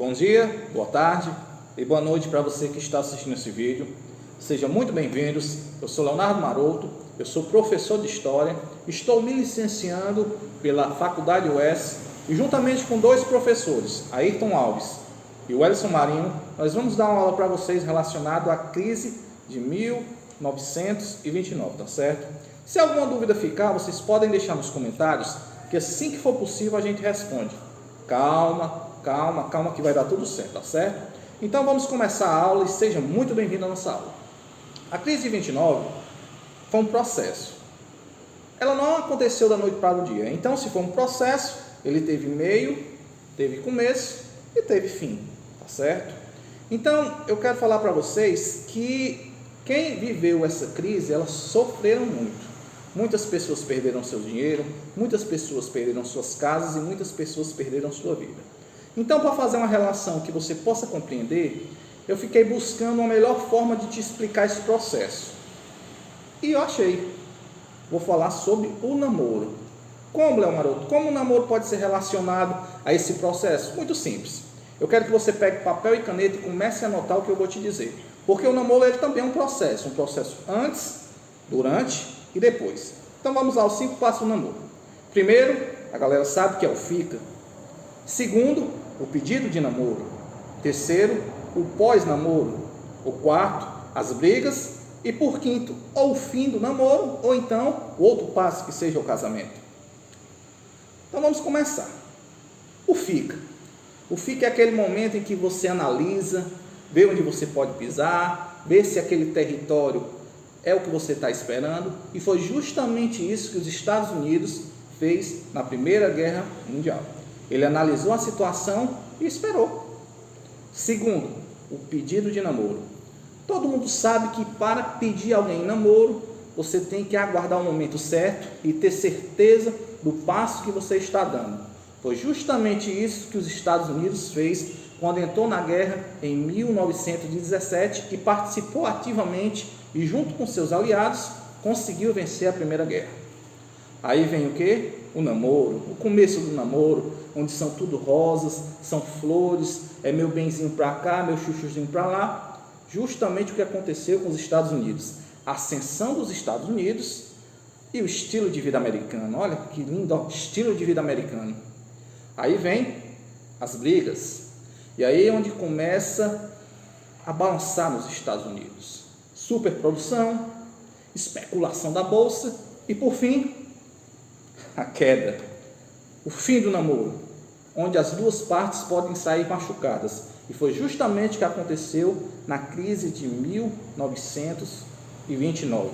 Bom dia, boa tarde e boa noite para você que está assistindo esse vídeo. Sejam muito bem-vindos. Eu sou Leonardo Maroto, eu sou professor de História, estou me licenciando pela Faculdade UES e juntamente com dois professores, Ayrton Alves e Wellison Marinho, nós vamos dar uma aula para vocês relacionada à crise de 1929, tá certo? Se alguma dúvida ficar, vocês podem deixar nos comentários, que assim que for possível a gente responde. Calma que vai dar tudo certo, tá certo? Então vamos começar a aula e seja muito bem-vindo à nossa aula. A crise de 29 foi um processo. Ela não aconteceu da noite para o dia. Então, se for um processo, ele teve meio, teve começo e teve fim, tá certo? Então, eu quero falar para vocês que quem viveu essa crise, elas sofreram muito. Muitas pessoas perderam seu dinheiro, muitas pessoas perderam suas casas e muitas pessoas perderam sua vida. Então, para fazer uma relação que você possa compreender, eu fiquei buscando uma melhor forma de te explicar esse processo. E eu achei. Vou falar sobre o namoro. Como, Léo Maroto? Como o namoro pode ser relacionado a esse processo? Muito simples. Eu quero que você pegue papel e caneta e comece a anotar o que eu vou te dizer. Porque o namoro ele também é um processo antes, durante e depois. Então vamos lá, os 5 passos do namoro. Primeiro, a galera sabe que é o fica. Segundo, o pedido de namoro. Terceiro, o pós-namoro. O quarto, as brigas. E por quinto, ou o fim do namoro, ou então o outro passo que seja o casamento. Então vamos começar. O fica. O fica é aquele momento em que você analisa, vê onde você pode pisar, vê se aquele território é o que você está esperando. E foi justamente isso que os Estados Unidos fez na Primeira Guerra Mundial. Ele analisou a situação e esperou. Segundo, o pedido de namoro. Todo mundo sabe que para pedir alguém em namoro, você tem que aguardar o momento certo e ter certeza do passo que você está dando. Foi justamente isso que os Estados Unidos fez quando entrou na guerra em 1917 e participou ativamente e junto com seus aliados conseguiu vencer a Primeira Guerra. Aí vem o que? O namoro, o começo do namoro, onde são tudo rosas, são flores, é meu benzinho para cá, meu chuchuzinho para lá. Justamente o que aconteceu com os Estados Unidos. A ascensão dos Estados Unidos e o estilo de vida americano. Olha que lindo, ó, estilo de vida americano. Aí vem as brigas. E aí é onde começa a balançar nos Estados Unidos. Superprodução, especulação da bolsa e, por fim, a queda. O fim do namoro, onde as duas partes podem sair machucadas. E foi justamente o que aconteceu na crise de 1929.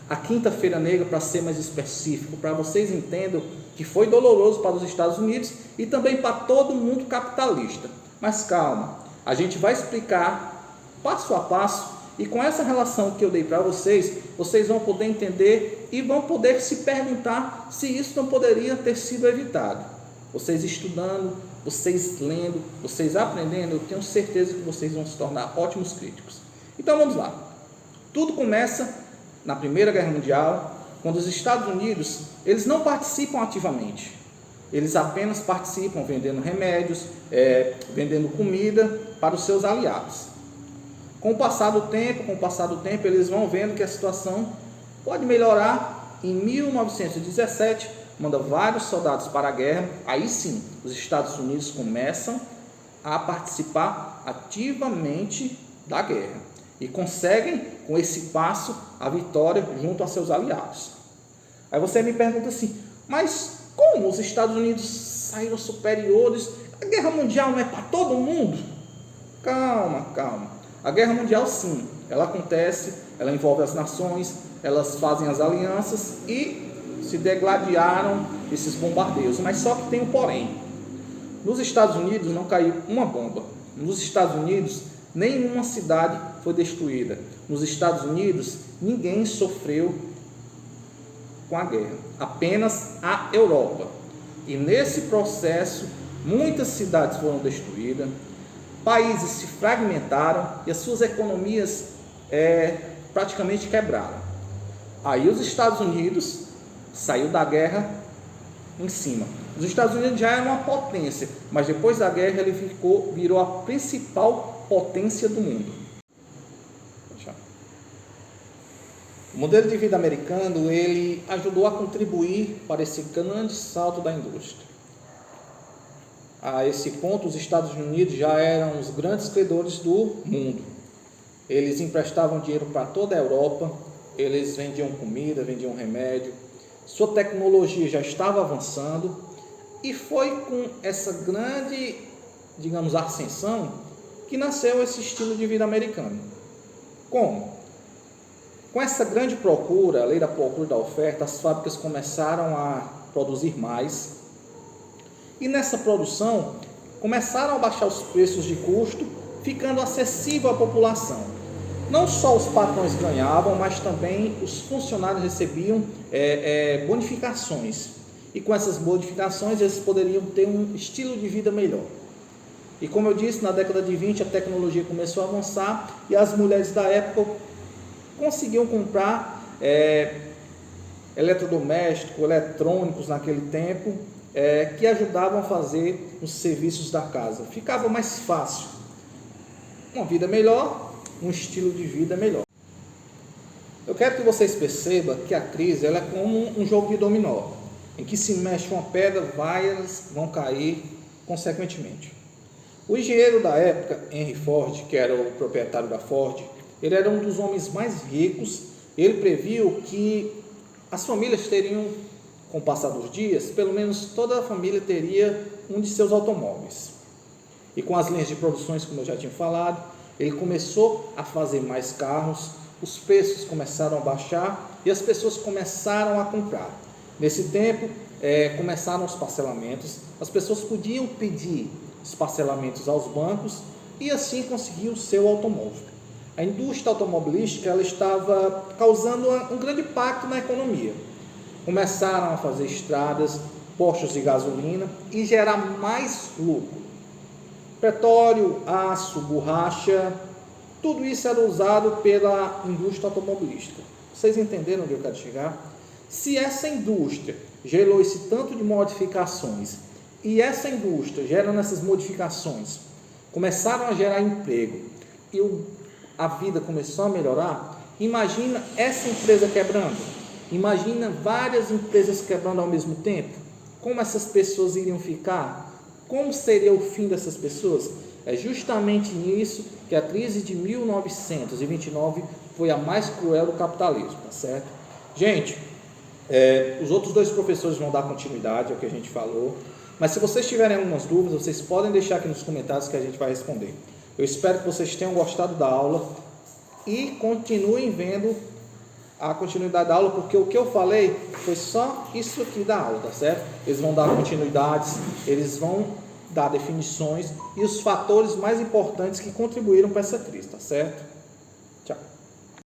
A Quinta-feira Negra, para ser mais específico, para vocês entendam que foi doloroso para os Estados Unidos e também para todo mundo capitalista. Mas calma, a gente vai explicar passo a passo e com essa relação que eu dei para vocês, vocês vão poder entender e vão poder se perguntar se isso não poderia ter sido evitado. Vocês estudando, vocês lendo, vocês aprendendo, eu tenho certeza que vocês vão se tornar ótimos críticos. Então vamos lá. Tudo começa na Primeira Guerra Mundial, quando os Estados Unidos, eles não participam ativamente. Eles apenas participam vendendo remédios, vendendo comida para os seus aliados. Com o passar do tempo, eles vão vendo que a situação pode melhorar. Em 1917, manda vários soldados para a guerra. Aí sim, os Estados Unidos começam a participar ativamente da guerra e conseguem, com esse passo, a vitória junto a seus aliados. Aí você me pergunta assim, mas como os Estados Unidos saíram superiores? A guerra mundial não é para todo mundo? Calma. A guerra mundial sim, ela acontece, ela envolve as nações, elas fazem as alianças e se degladiaram esses bombardeios, mas só que tem um porém. Nos Estados Unidos não caiu uma bomba. Nos Estados Unidos nenhuma cidade foi destruída. Nos Estados Unidos ninguém sofreu com a guerra, apenas a Europa. E nesse processo muitas cidades foram destruídas, países se fragmentaram e as suas economias praticamente quebraram. Aí os Estados Unidos saiu da guerra em cima. Os Estados Unidos já era uma potência, mas depois da guerra ele virou a principal potência do mundo. O modelo de vida americano, ele ajudou a contribuir para esse grande salto da indústria. A esse ponto, os Estados Unidos já eram os grandes credores do mundo. Eles emprestavam dinheiro para toda a Europa, eles vendiam comida, vendiam remédio, sua tecnologia já estava avançando, e foi com essa grande, digamos, ascensão que nasceu esse estilo de vida americano. Como? Com essa grande procura, a lei da procura e da oferta, as fábricas começaram a produzir mais, e nessa produção começaram a baixar os preços de custo, ficando acessível à população. Não só os patrões ganhavam, mas também os funcionários recebiam bonificações. E com essas bonificações eles poderiam ter um estilo de vida melhor. E como eu disse, na década de 20 a tecnologia começou a avançar e as mulheres da época conseguiam comprar eletrodomésticos, eletrônicos naquele tempo, que ajudavam a fazer os serviços da casa. Ficava mais fácil. Uma vida melhor, um estilo de vida melhor. Eu quero que vocês percebam que a crise ela é como um jogo de dominó, em que se mexe uma pedra, várias vão cair consequentemente. O engenheiro da época, Henry Ford, que era o proprietário da Ford, ele era um dos homens mais ricos. Ele previu que as famílias teriam, com o passar dos dias, pelo menos toda a família teria um de seus automóveis. E com as linhas de produções, como eu já tinha falado, ele começou a fazer mais carros, os preços começaram a baixar e as pessoas começaram a comprar. Nesse tempo, começaram os parcelamentos, as pessoas podiam pedir os parcelamentos aos bancos e assim conseguir o seu automóvel. A indústria automobilística ela estava causando um grande impacto na economia. Começaram a fazer estradas, postos de gasolina e gerar mais lucro. Petróleo, aço, borracha, tudo isso era usado pela indústria automobilística. Vocês entenderam onde eu quero chegar? Se essa indústria gerou esse tanto de modificações e essa indústria gerando essas modificações começaram a gerar emprego e a vida começou a melhorar, imagina essa empresa quebrando, imagina várias empresas quebrando ao mesmo tempo, como essas pessoas iriam ficar, como seria o fim dessas pessoas? É justamente nisso que a crise de 1929 foi a mais cruel do capitalismo, tá certo? Gente, os outros dois professores vão dar continuidade ao que a gente falou, mas se vocês tiverem algumas dúvidas, vocês podem deixar aqui nos comentários que a gente vai responder. Eu espero que vocês tenham gostado da aula e continuem vendo a continuidade da aula, porque o que eu falei foi só isso aqui da aula, tá certo? Eles vão dar continuidades, eles vão dar definições e os fatores mais importantes que contribuíram para essa crise, tá certo? Tchau.